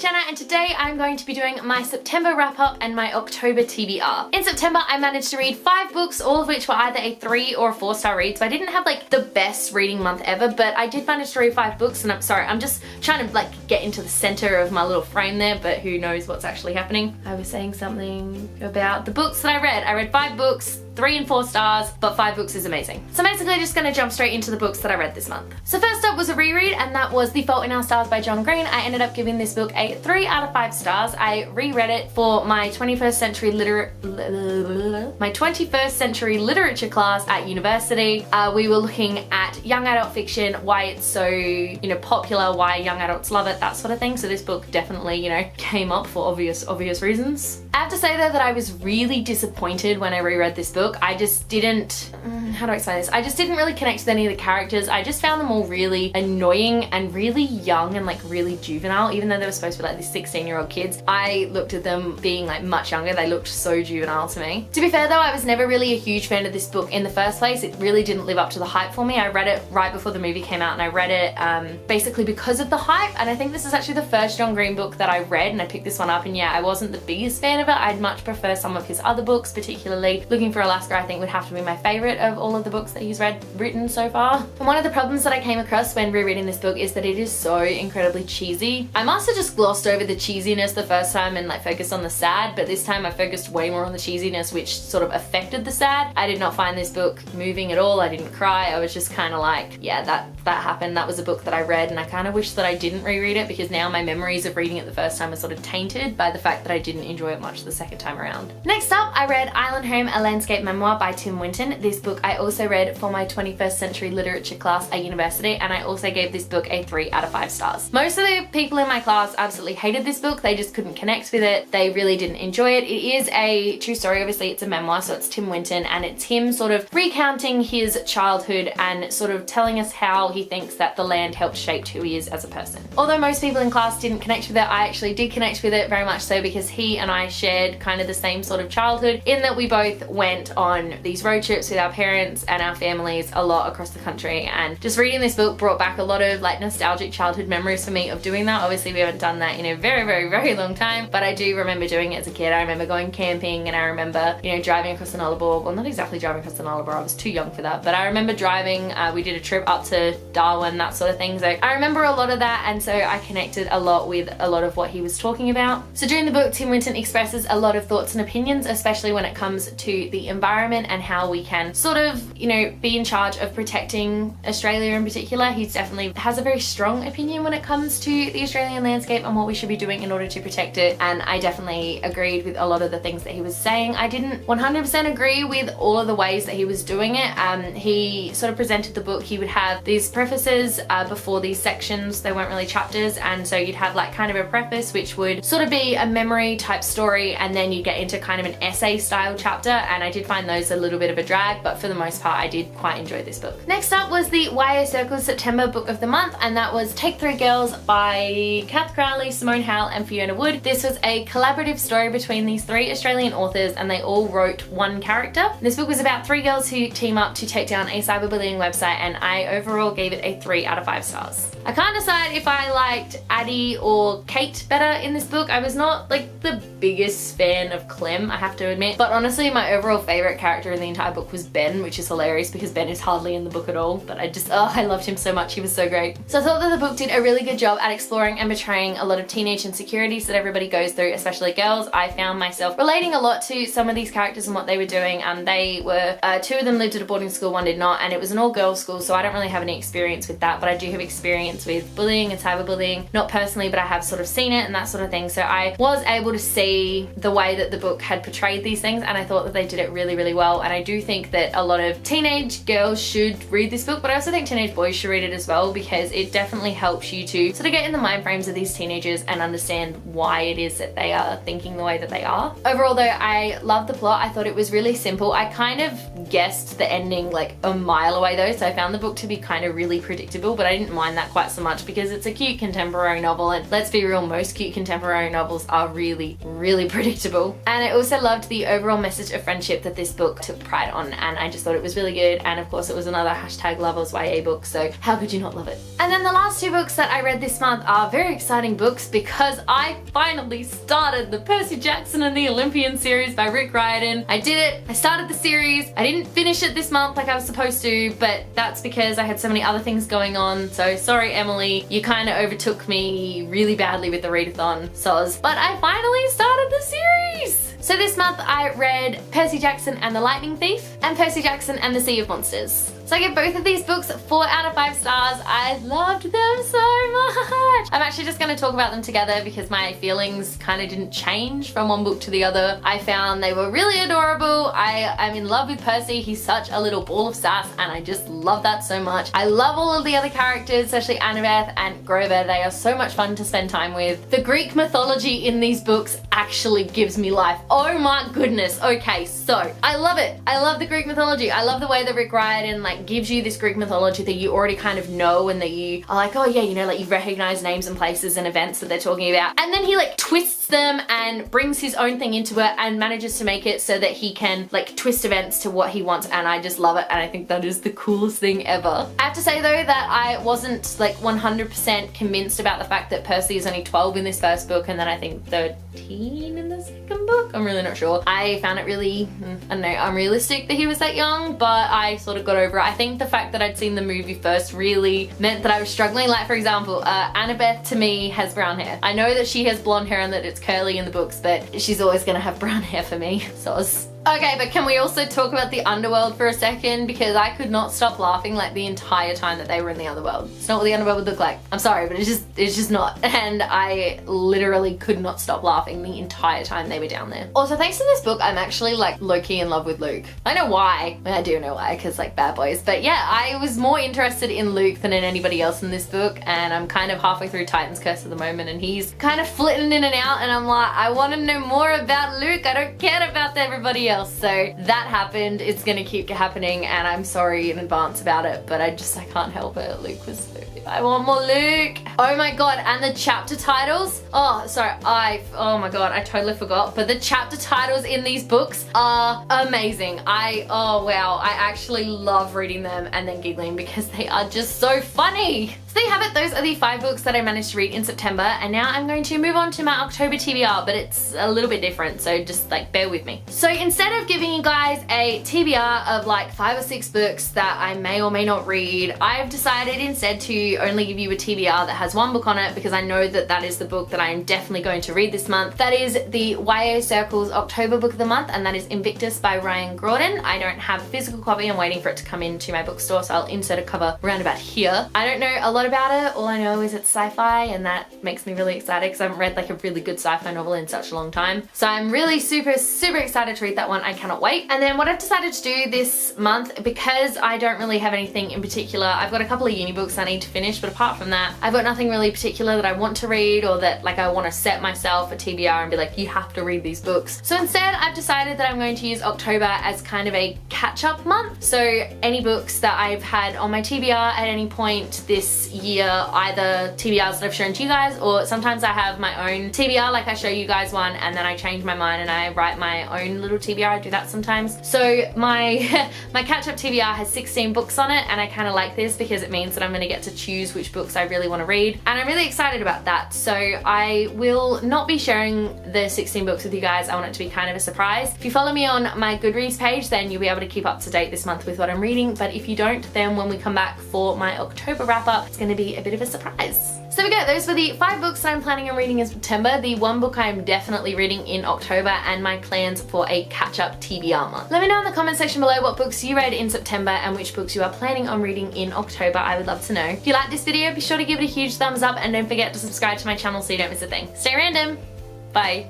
is Jenna and today I'm going to be doing my September wrap up and my October TBR. In September I managed to read 5 books, all of which were either a 3 or a 4-star read, so I didn't have like the best reading month ever, but I did manage to read 5 books and I'm sorry, I'm just trying to like get into the center of my little frame there, but who knows what's actually happening. I was saying something about the books that I read. I read 5 books, 3 and 4 stars, but 5 books is amazing. So basically just gonna jump straight into the books that I read this month. So first up was a reread, and that was The Fault in Our Stars by John Green. I ended up giving this book a 3 out of 5 stars. I reread it for my 21st century literature class at university. We were looking at young adult fiction, why it's so, popular, why young adults love it, that sort of thing. So this book definitely, came up for obvious reasons. I have to say though that I was really disappointed when I reread this book. I just didn't, how do I explain this? I just didn't really connect with any of the characters. I just found them all really annoying and really young and like really juvenile, even though they were supposed to be like these 16-year-old kids. I looked at them being like much younger. They looked so juvenile to me. To be fair though, I was never really a huge fan of this book in the first place. It really didn't live up to the hype for me. I read it right before the movie came out and I read it basically because of the hype, and I think this is actually the first John Green book that I read, and I picked this one up, and yeah, I wasn't the biggest fan of it. I'd much prefer some of his other books, particularly Looking for Alaska I think would have to be my favorite of all of the books that he's written so far. And one of the problems that I came across when rereading this book is that it is so incredibly cheesy. I must have just glossed over the cheesiness the first time and like focused on the sad, but this time I focused way more on the cheesiness, which sort of affected the sad. I did not find this book moving at all. I didn't cry. I was just kind of like, yeah, that happened. That was a book that I read, and I kind of wish that I didn't reread it because now my memories of reading it the first time are sort of tainted by the fact that I didn't enjoy it much the second time around. Next up, I read Island Home, a Landscape Memoir by Tim Winton. This book I also read for my 21st century literature class at university, and I also gave this book a 3 out of 5 stars. Most of the people in my class absolutely hated this book. They just couldn't connect with it. They really didn't enjoy it. It is a true story. Obviously it's a memoir, so it's Tim Winton, and it's him sort of recounting his childhood and sort of telling us how he thinks that the land helped shape who he is as a person. Although most people in class didn't connect with it, I actually did connect with it very much so, because he and I shared kind of the same sort of childhood in that we both went on these road trips with our parents and our families a lot across the country, and just reading this book brought back a lot of like nostalgic childhood memories for me of doing that. Obviously we haven't done that in a very long time, but I do remember doing it as a kid. I remember going camping, and I remember driving across the Nullarbor. Well, not exactly driving across the Nullarbor, I was too young for that, but I remember driving. We did a trip up to Darwin, that sort of thing. So I remember a lot of that, and so I connected a lot with a lot of what he was talking about. So during the book, Tim Winton expresses a lot of thoughts and opinions, especially when it comes to the environment and how we can sort of, be in charge of protecting Australia in particular. He definitely has a very strong opinion when it comes to the Australian landscape and what we should be doing in order to protect it, and I definitely agreed with a lot of the things that he was saying. I didn't 100% agree with all of the ways that he was doing it. He sort of presented the book. He would have these prefaces before these sections. They weren't really chapters, and so you'd have like kind of a preface which would sort of be a memory type story, and then you get into kind of an essay style chapter, and I did find those a little bit of a drag, but for the most part I did quite enjoy this book. Next up was the YA Circles September book of the month, and that was Take 3 Girls by Kath Crowley, Simone Howell and Fiona Wood. This was a collaborative story between these 3 Australian authors, and they all wrote one character. This book was about 3 girls who team up to take down a cyberbullying website, and I overall gave it a 3 out of 5 stars. I can't decide if I liked Addie or Kate better in this book. I was not like the biggest fan of Clem, I have to admit, but honestly my overall favorite character in the entire book was Ben, which is hilarious because Ben is hardly in the book at all, but I loved him so much. He was so great. So I thought that the book did a really good job at exploring and portraying a lot of teenage insecurities that everybody goes through, especially girls. I found myself relating a lot to some of these characters and what they were doing, and they were 2 of them lived at a boarding school, 1 did not, and it was an all-girls school, so I don't really have any experience with that, but I do have experience with bullying and cyberbullying, not personally, but I have sort of seen it and that sort of thing. So I was able to see the way that the book had portrayed these things, and I thought that they did it really well. And I do think that a lot of teenage girls should read this book, but I also think teenage boys should read it as well, because it definitely helps you to sort of get in the mind frames of these teenagers and understand why it is that they are thinking the way that they are. Overall though, I loved the plot. I thought it was really simple. I kind of guessed the ending like a mile away though, so I found the book to be kind of really predictable, but I didn't mind that quite so much because it's a cute contemporary novel, and let's be real, most cute contemporary novels are really predictable. And I also loved the overall message of friendship that this book took pride on, and I just thought it was really good. And of course it was another hashtag lovers YA book, so how could you not love it? And then the last two books that I read this month are very exciting books because I finally started the Percy Jackson and the Olympian series by Rick Riordan. I did it. I started the series. I didn't finish it this month like I was supposed to, but that's because I had so many other things going on. So sorry, Emily, you kind of overtook me really badly with the readathon, soz. But I finally started the series! So this month I read Percy Jackson and the Lightning Thief and Percy Jackson and the Sea of Monsters. So I give both of these books 4 out of 5 stars. I loved them so much. I'm actually just going to talk about them together because my feelings kind of didn't change from one book to the other. I found they were really adorable. I'm in love with Percy. He's such a little ball of sass and I just love that so much. I love all of the other characters, especially Annabeth and Grover. They are so much fun to spend time with. The Greek mythology in these books actually gives me life. Oh my goodness. Okay, so I love it. I love the Greek mythology. I love the way that Rick Riordan gives you this Greek mythology that you already kind of know and that you are like, oh yeah, you know, like you recognize names and places and events that they're talking about. And then he twists them and brings his own thing into it and manages to make it so that he can twist events to what he wants, and I just love it, and I think that is the coolest thing ever. I have to say though that I wasn't 100% convinced about the fact that Percy is only 12 in this first book and then I think 13 in the second book. I'm really not sure. I found it really, I don't know, unrealistic that he was that young, but I sort of got over it. I think the fact that I'd seen the movie first really meant that I was struggling. Like for example, Annabeth to me has brown hair. I know that she has blonde hair and that it's curly in the books, but she's always gonna have brown hair for me. So okay, but can we also talk about the underworld for a second? Because I could not stop laughing the entire time that they were in the underworld. It's not what the underworld would look like. I'm sorry, but it's just not. And I literally could not stop laughing the entire time they were down there. Also, thanks to this book, I'm actually low-key in love with Luke. I know why. I do know why, because bad boys. But yeah, I was more interested in Luke than in anybody else in this book, and I'm kind of halfway through Titan's Curse at the moment, and he's kind of flitting in and out, and I'm like, I want to know more about Luke. I don't care about everybody else. So that happened. It's gonna keep happening, and I'm sorry in advance about it, but I can't help it. Luke was I want more Luke. Oh my god, and the chapter titles. Oh, sorry, oh my god, I totally forgot. But the chapter titles in these books are amazing. Oh wow, I actually love reading them and then giggling because they are just so funny. So there you have it. Those are the 5 books that I managed to read in September, and now I'm going to move on to my October TBR, but it's a little bit different, so just bear with me. So instead of giving you guys a TBR of 5 or 6 books that I may or may not read, I've decided instead to only give you a TBR that has 1 book on it because I know that that is the book that I am definitely going to read this month. That is the YA Circle's October book of the month, and that is Invictus by Ryan Gordon. I don't have a physical copy. I'm waiting for it to come into my bookstore, so I'll insert a cover around about here. I don't know a lot about it. All I know is it's sci-fi, and that makes me really excited because I haven't read a really good sci-fi novel in such a long time. So I'm really super excited to read that one. I cannot wait. And then what I've decided to do this month, because I don't really have anything in particular, I've got a couple of uni books I need to finish, but apart from that, I've got nothing really particular that I want to read or that I want to set myself a TBR and be you have to read these books. So instead, I've decided that I'm going to use October as kind of a catch-up month. So any books that I've had on my TBR at any point this year, either TBRs that I've shown to you guys, or sometimes I have my own TBR, I show you guys one and then I change my mind and I write my own little TBR. I do that sometimes. So my my catch-up TBR has 16 books on it, and I kind of like this because it means that I'm going to get to choose which books I really want to read, and I'm really excited about that. So I will not be sharing the 16 books with you guys. I want it to be kind of a surprise. If you follow me on my Goodreads page, then you'll be able to keep up to date this month with what I'm reading, but if you don't, then when we come back for my October wrap-up, it's going to be a bit of a surprise. So there we go, those were the 5 books that I'm planning on reading in September, the 1 book I'm definitely reading in October, and my plans for a catch-up TBR month. Let me know in the comment section below what books you read in September and which books you are planning on reading in October. I would love to know. If you like this video, be sure to give it a huge thumbs up and don't forget to subscribe to my channel so you don't miss a thing. Stay random! Bye!